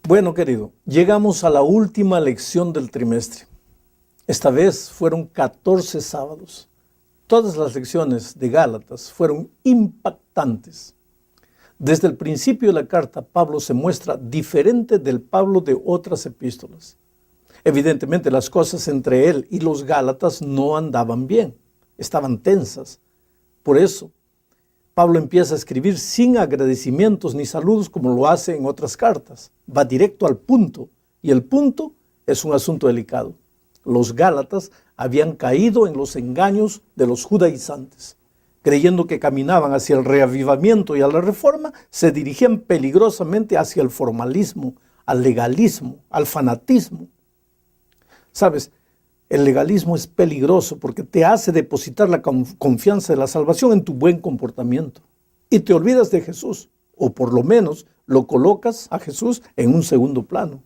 Bueno, querido, llegamos a la última lección del trimestre. Esta vez fueron 14 sábados. Todas las lecciones de Gálatas fueron impactantes. Desde el principio de la carta, Pablo se muestra diferente del Pablo de otras epístolas. Evidentemente, las cosas entre él y los Gálatas no andaban bien, estaban tensas. Por eso, Pablo empieza a escribir sin agradecimientos ni saludos como lo hace en otras cartas. Va directo al punto, y el punto es un asunto delicado. Los Gálatas habían caído en los engaños de los judaizantes. Creyendo que caminaban hacia el reavivamiento y a la reforma, se dirigían peligrosamente hacia el formalismo, al legalismo, al fanatismo. ¿Sabes? El legalismo es peligroso porque te hace depositar la confianza de la salvación en tu buen comportamiento. Y te olvidas de Jesús, o por lo menos lo colocas a Jesús en un segundo plano,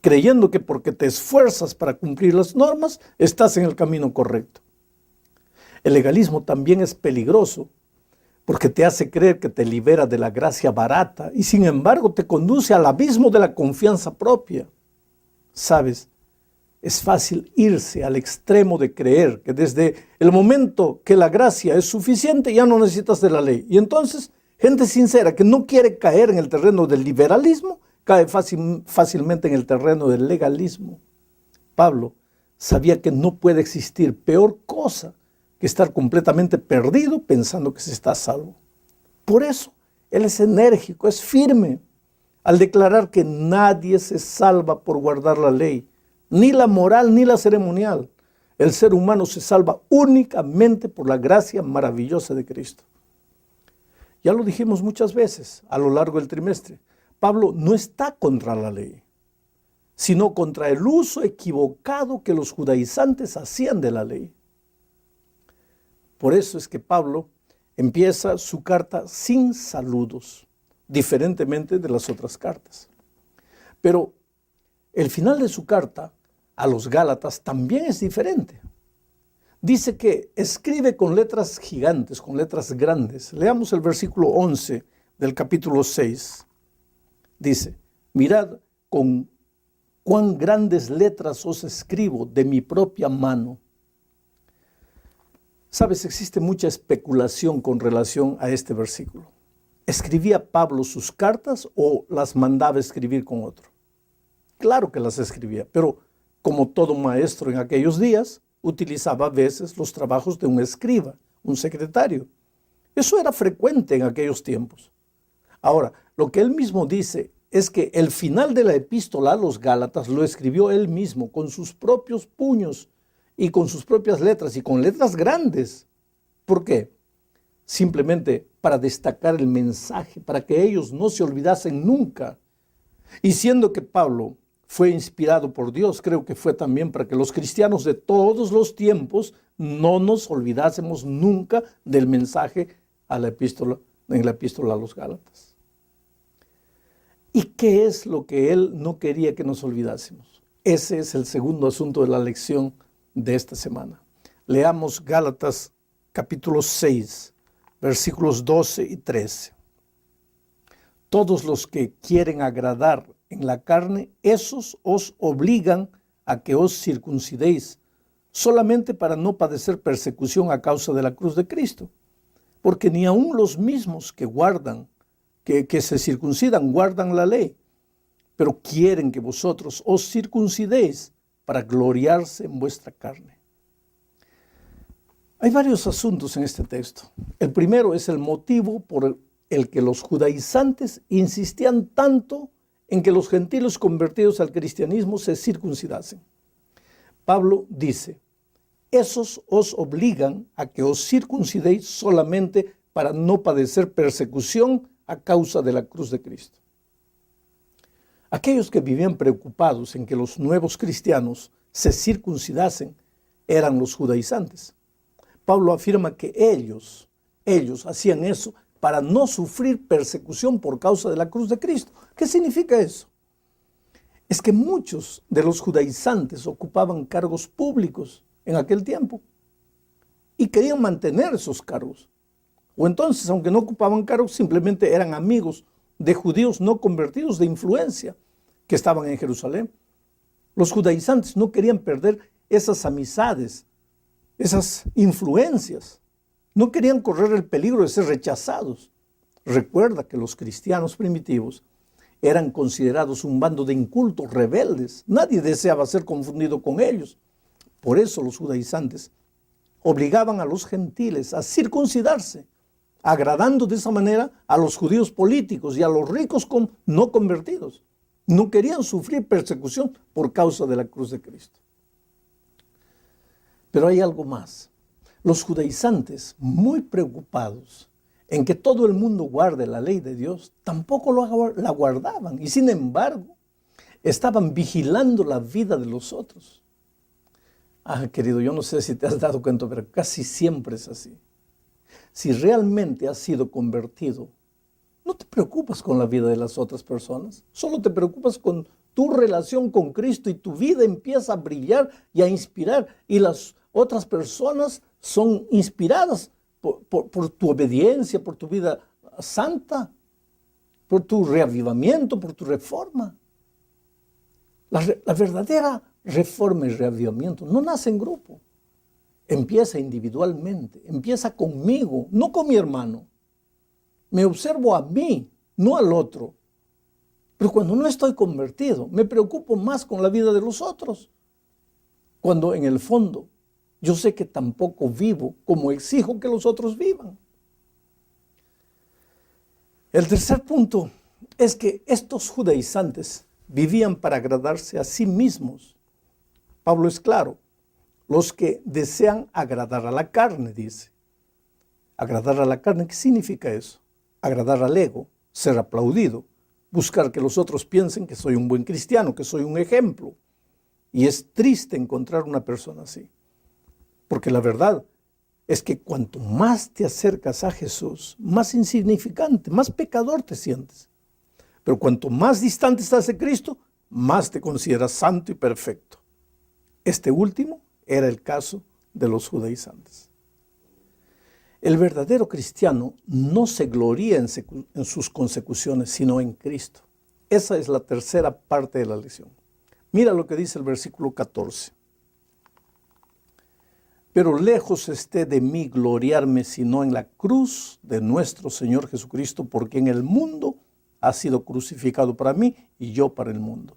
creyendo que porque te esfuerzas para cumplir las normas, estás en el camino correcto. El legalismo también es peligroso porque te hace creer que te libera de la gracia barata y sin embargo te conduce al abismo de la confianza propia. ¿Sabes? Es fácil irse al extremo de creer que desde el momento que la gracia es suficiente ya no necesitas de la ley. Y entonces, gente sincera que no quiere caer en el terreno del liberalismo, cae fácilmente en el terreno del legalismo. Pablo sabía que no puede existir peor cosa que estar completamente perdido pensando que se está a salvo. Por eso, él es enérgico, es firme, al declarar que nadie se salva por guardar la ley, ni la moral ni la ceremonial. El ser humano se salva únicamente por la gracia maravillosa de Cristo. Ya lo dijimos muchas veces a lo largo del trimestre. Pablo no está contra la ley, sino contra el uso equivocado que los judaizantes hacían de la ley. Por eso es que Pablo empieza su carta sin saludos, diferentemente de las otras cartas. Pero el final de su carta a los Gálatas también es diferente. Dice que escribe con letras gigantes, con letras grandes. Leamos el versículo 11 del capítulo 6. Dice, mirad con cuán grandes letras os escribo de mi propia mano. Sabes, existe mucha especulación con relación a este versículo. ¿Escribía Pablo sus cartas o las mandaba escribir con otro? Claro que las escribía, pero como todo maestro en aquellos días, utilizaba a veces los trabajos de un escriba, un secretario. Eso era frecuente en aquellos tiempos. Ahora, lo que él mismo dice es que el final de la epístola a los Gálatas lo escribió él mismo con sus propios puños y con sus propias letras y con letras grandes. ¿Por qué? Simplemente para destacar el mensaje, para que ellos no se olvidasen nunca. Y siendo que Pablo fue inspirado por Dios, creo que fue también para que los cristianos de todos los tiempos no nos olvidásemos nunca del mensaje en la epístola a los Gálatas. ¿Y qué es lo que él no quería que nos olvidásemos? Ese es el segundo asunto de la lección de esta semana. Leamos Gálatas capítulo 6, versículos 12 y 13. Todos los que quieren agradar en la carne, esos os obligan a que os circuncidéis, solamente para no padecer persecución a causa de la cruz de Cristo. Porque ni aun los mismos que se circuncidan, guardan la ley, pero quieren que vosotros os circuncidéis para gloriarse en vuestra carne. Hay varios asuntos en este texto. El primero es el motivo por el que los judaizantes insistían tanto en que los gentiles convertidos al cristianismo se circuncidasen. Pablo dice, esos os obligan a que os circuncidéis solamente para no padecer persecución a causa de la cruz de Cristo. Aquellos que vivían preocupados en que los nuevos cristianos se circuncidasen eran los judaizantes. Pablo afirma que ellos hacían eso para no sufrir persecución por causa de la cruz de Cristo. ¿Qué significa eso? Es que muchos de los judaizantes ocupaban cargos públicos en aquel tiempo y querían mantener esos cargos. O entonces, aunque no ocupaban cargos, simplemente eran amigos de judíos no convertidos de influencia. que estaban en Jerusalén. Los judaizantes no querían perder esas amistades, esas influencias. No querían correr el peligro de ser rechazados. Recuerda que los cristianos primitivos eran considerados un bando de incultos, rebeldes. Nadie deseaba ser confundido con ellos. Por eso los judaizantes obligaban a los gentiles a circuncidarse, agradando de esa manera a los judíos políticos y a los ricos no convertidos. No querían sufrir persecución por causa de la cruz de Cristo. Pero hay algo más. Los judaizantes, muy preocupados en que todo el mundo guarde la ley de Dios, tampoco la guardaban y sin embargo estaban vigilando la vida de los otros. Querido, yo no sé si te has dado cuenta, pero casi siempre es así. Si realmente has sido convertido, no te preocupas con la vida de las otras personas, solo te preocupas con tu relación con Cristo y tu vida empieza a brillar y a inspirar y las otras personas son inspiradas por tu obediencia, por tu vida santa, por tu reavivamiento, por tu reforma. La verdadera reforma y reavivamiento no nace en grupo. Empieza individualmente, empieza conmigo, no con mi hermano. Me observo a mí, no al otro. Pero cuando no estoy convertido, me preocupo más con la vida de los otros. Cuando en el fondo yo sé que tampoco vivo como exijo que los otros vivan. El tercer punto es que estos judaizantes vivían para agradarse a sí mismos. Pablo es claro, los que desean agradar a la carne, dice. Agradar a la carne, ¿qué significa eso? Agradar al ego, ser aplaudido, buscar que los otros piensen que soy un buen cristiano, que soy un ejemplo. Y es triste encontrar una persona así. Porque la verdad es que cuanto más te acercas a Jesús, más insignificante, más pecador te sientes. Pero cuanto más distante estás de Cristo, más te consideras santo y perfecto. Este último era el caso de los judaizantes. El verdadero cristiano no se gloría en sus consecuciones, sino en Cristo. Esa es la tercera parte de la lección. Mira lo que dice el versículo 14. Pero lejos esté de mí gloriarme, sino en la cruz de nuestro Señor Jesucristo, porque en el mundo ha sido crucificado para mí y yo para el mundo.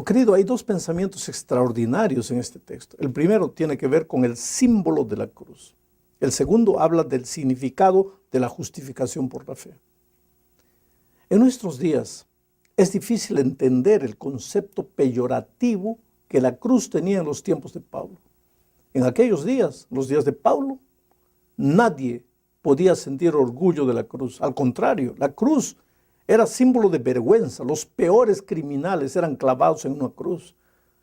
Querido, hay dos pensamientos extraordinarios en este texto. El primero tiene que ver con el símbolo de la cruz. El segundo habla del significado de la justificación por la fe. En nuestros días es difícil entender el concepto peyorativo que la cruz tenía en los tiempos de Pablo. En aquellos días, los días de Pablo, nadie podía sentir orgullo de la cruz. Al contrario, la cruz era símbolo de vergüenza. Los peores criminales eran clavados en una cruz.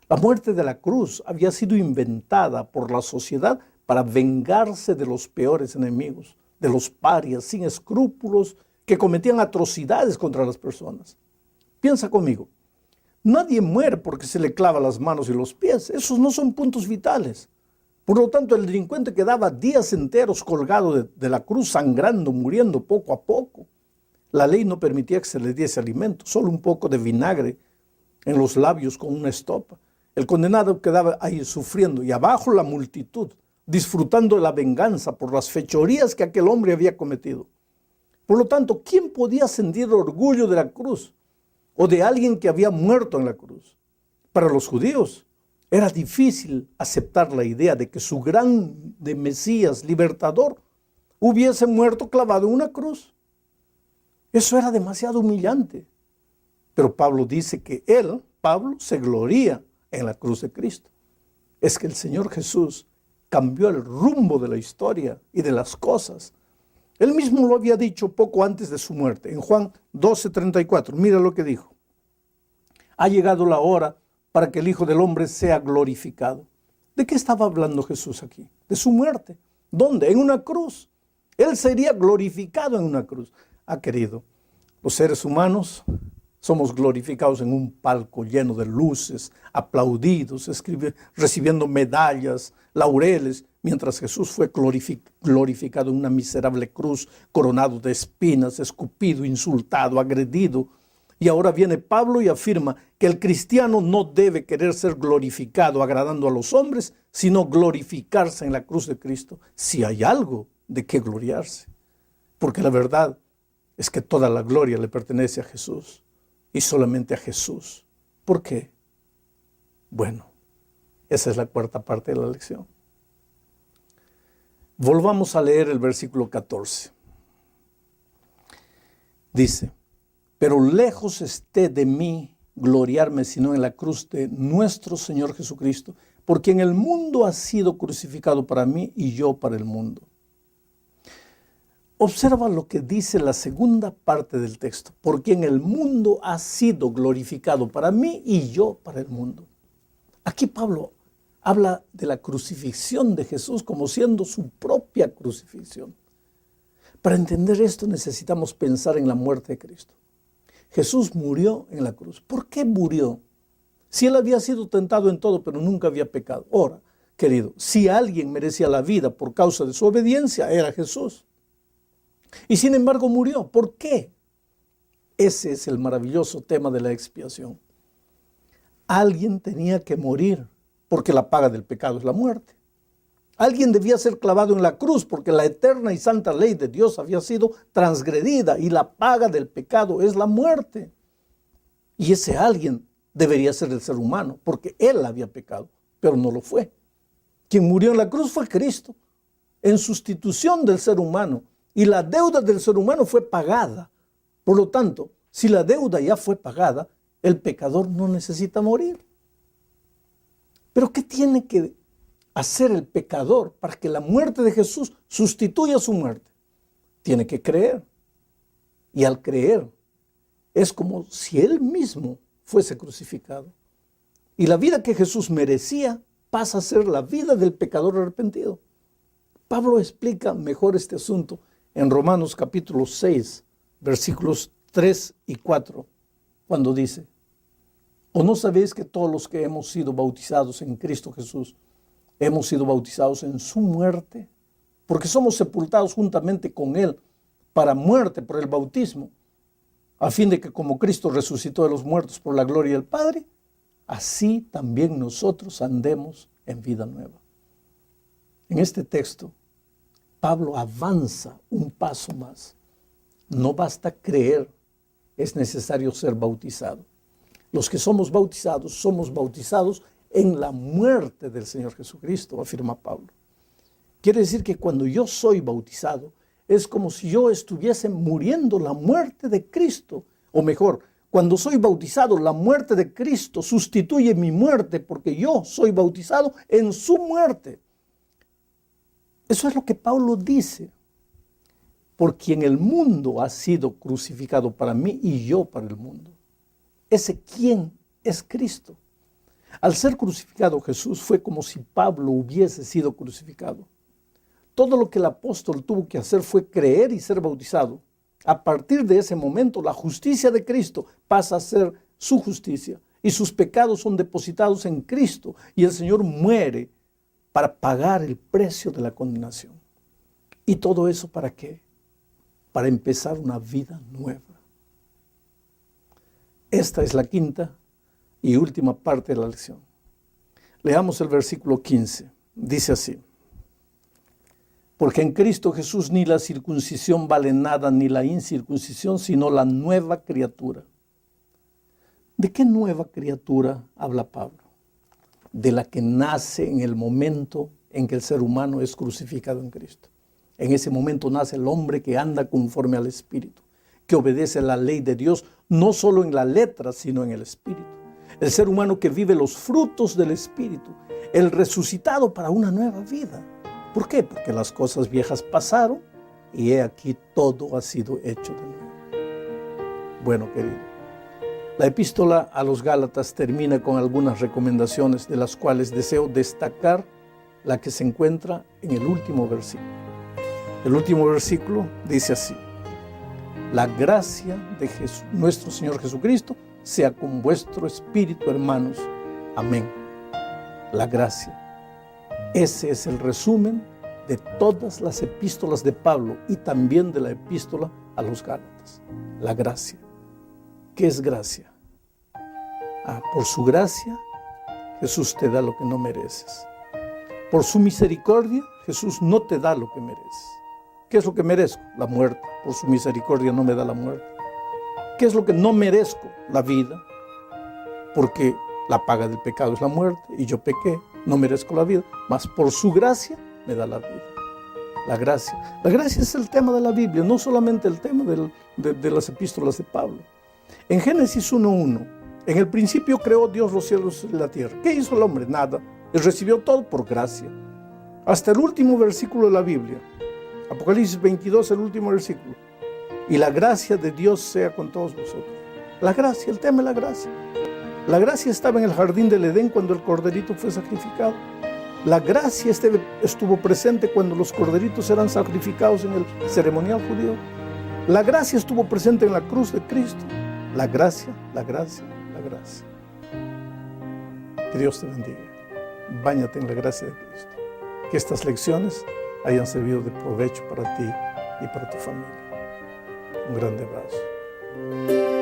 La muerte de la cruz había sido inventada por la sociedad para vengarse de los peores enemigos, de los parias sin escrúpulos que cometían atrocidades contra las personas. Piensa conmigo, nadie muere porque se le clava las manos y los pies. Esos no son puntos vitales. Por lo tanto, el delincuente quedaba días enteros colgado de la cruz, sangrando, muriendo poco a poco. La ley no permitía que se le diese alimento, solo un poco de vinagre en los labios con una estopa. El condenado quedaba ahí sufriendo y abajo la multitud, disfrutando de la venganza por las fechorías que aquel hombre había cometido. Por lo tanto, ¿quién podía sentir orgullo de la cruz o de alguien que había muerto en la cruz? Para los judíos era difícil aceptar la idea de que su gran Mesías libertador hubiese muerto clavado en una cruz. Eso era demasiado humillante. Pero Pablo dice que él, Pablo, se gloría en la cruz de Cristo. Es que el Señor Jesús cambió el rumbo de la historia y de las cosas. Él mismo lo había dicho poco antes de su muerte. En Juan 12:34, mira lo que dijo. Ha llegado la hora para que el Hijo del Hombre sea glorificado. ¿De qué estaba hablando Jesús aquí? De su muerte. ¿Dónde? En una cruz. Él sería glorificado en una cruz. Querido, los seres humanos somos glorificados en un palco lleno de luces, aplaudidos, recibiendo medallas, laureles, mientras Jesús fue glorificado en una miserable cruz, coronado de espinas, escupido, insultado, agredido Y ahora viene Pablo y afirma que el cristiano no debe querer ser glorificado agradando a los hombres, sino glorificarse en la cruz de Cristo, si hay algo de qué gloriarse. Porque la verdad es que toda la gloria le pertenece a Jesús y solamente a Jesús. ¿Por qué? Bueno, esa es la cuarta parte de la lección. Volvamos a leer el versículo 14. Dice: pero lejos esté de mí gloriarme sino en la cruz de nuestro Señor Jesucristo, porque en el mundo ha sido crucificado para mí y yo para el mundo. Observa lo que dice la segunda parte del texto, porque en el mundo ha sido glorificado para mí y yo para el mundo. Aquí Pablo habla de la crucifixión de Jesús como siendo su propia crucifixión. Para entender esto necesitamos pensar en la muerte de Cristo. Jesús murió en la cruz. ¿Por qué murió? Si él había sido tentado en todo, pero nunca había pecado. Ahora, querido, si alguien merecía la vida por causa de su obediencia, era Jesús. Y sin embargo murió. ¿Por qué? Ese es el maravilloso tema de la expiación. Alguien tenía que morir, porque la paga del pecado es la muerte. Alguien debía ser clavado en la cruz, porque la eterna y santa ley de Dios había sido transgredida y la paga del pecado es la muerte. Y ese alguien debería ser el ser humano, porque él había pecado, pero no lo fue. Quien murió en la cruz fue Cristo, en sustitución del ser humano, y la deuda del ser humano fue pagada. Por lo tanto, si la deuda ya fue pagada, el pecador no necesita morir. Pero ¿qué tiene que hacer el pecador para que la muerte de Jesús sustituya su muerte? Tiene que creer. Y al creer, es como si él mismo fuese crucificado. Y la vida que Jesús merecía pasa a ser la vida del pecador arrepentido. Pablo explica mejor este asunto en Romanos capítulo 6, versículos 3 y 4, cuando dice: ¿o no sabéis que todos los que hemos sido bautizados en Cristo Jesús, hemos sido bautizados en su muerte? Porque somos sepultados juntamente con él para muerte por el bautismo, a fin de que como Cristo resucitó de los muertos por la gloria del Padre, así también nosotros andemos en vida nueva. En este texto, Pablo avanza un paso más. No basta creer, es necesario ser bautizado. Los que somos bautizados en la muerte del Señor Jesucristo, afirma Pablo. Quiere decir que cuando yo soy bautizado, es como si yo estuviese muriendo la muerte de Cristo. O mejor, cuando soy bautizado, la muerte de Cristo sustituye mi muerte porque yo soy bautizado en su muerte. Eso es lo que Pablo dice. Por quien el mundo ha sido crucificado para mí y yo para el mundo. Ese quién es Cristo. Al ser crucificado Jesús fue como si Pablo hubiese sido crucificado. Todo lo que el apóstol tuvo que hacer fue creer y ser bautizado. A partir de ese momento, la justicia de Cristo pasa a ser su justicia y sus pecados son depositados en Cristo y el Señor muere para pagar el precio de la condenación. ¿Y todo eso para qué? Para empezar una vida nueva. Esta es la quinta y última parte de la lección. Leamos el versículo 15. Dice así: porque en Cristo Jesús ni la circuncisión vale nada, ni la incircuncisión, sino la nueva criatura. ¿De qué nueva criatura habla Pablo? De la que nace en el momento en que el ser humano es crucificado en Cristo. En ese momento nace el hombre que anda conforme al Espíritu, que obedece la ley de Dios, no solo en la letra, sino en el Espíritu. El ser humano que vive los frutos del Espíritu, el resucitado para una nueva vida. ¿Por qué? Porque las cosas viejas pasaron y he aquí todo ha sido hecho de nuevo. Bueno, querido, la epístola a los Gálatas termina con algunas recomendaciones, de las cuales deseo destacar la que se encuentra en el último versículo. El último versículo dice así: la gracia de nuestro Señor Jesucristo sea con vuestro espíritu, hermanos. Amén. La gracia. Ese es el resumen de todas las epístolas de Pablo y también de la epístola a los Gálatas. La gracia. ¿Qué es gracia? Por su gracia, Jesús te da lo que no mereces. Por su misericordia, Jesús no te da lo que mereces. ¿Qué es lo que merezco? La muerte. Por su misericordia no me da la muerte. ¿Qué es lo que no merezco? La vida. Porque la paga del pecado es la muerte y yo pequé, no merezco la vida, mas por su gracia me da la vida. La gracia. La gracia es el tema de la Biblia, no solamente el tema de las epístolas de Pablo. En Génesis 1:1, en el principio creó Dios los cielos y la tierra. ¿Qué hizo el hombre? Nada. Él recibió todo por gracia. Hasta el último versículo de la Biblia, Apocalipsis 22, el último versículo. Y la gracia de Dios sea con todos vosotros. La gracia, el tema es la gracia. La gracia estaba en el jardín del Edén cuando el corderito fue sacrificado. La gracia estuvo presente cuando los corderitos eran sacrificados en el ceremonial judío. La gracia estuvo presente en la cruz de Cristo. La gracia, la gracia, la gracia. Que Dios te bendiga. Báñate en la gracia de Cristo. Que estas lecciones hayan servido de provecho para ti y para tu familia. Un grande abrazo.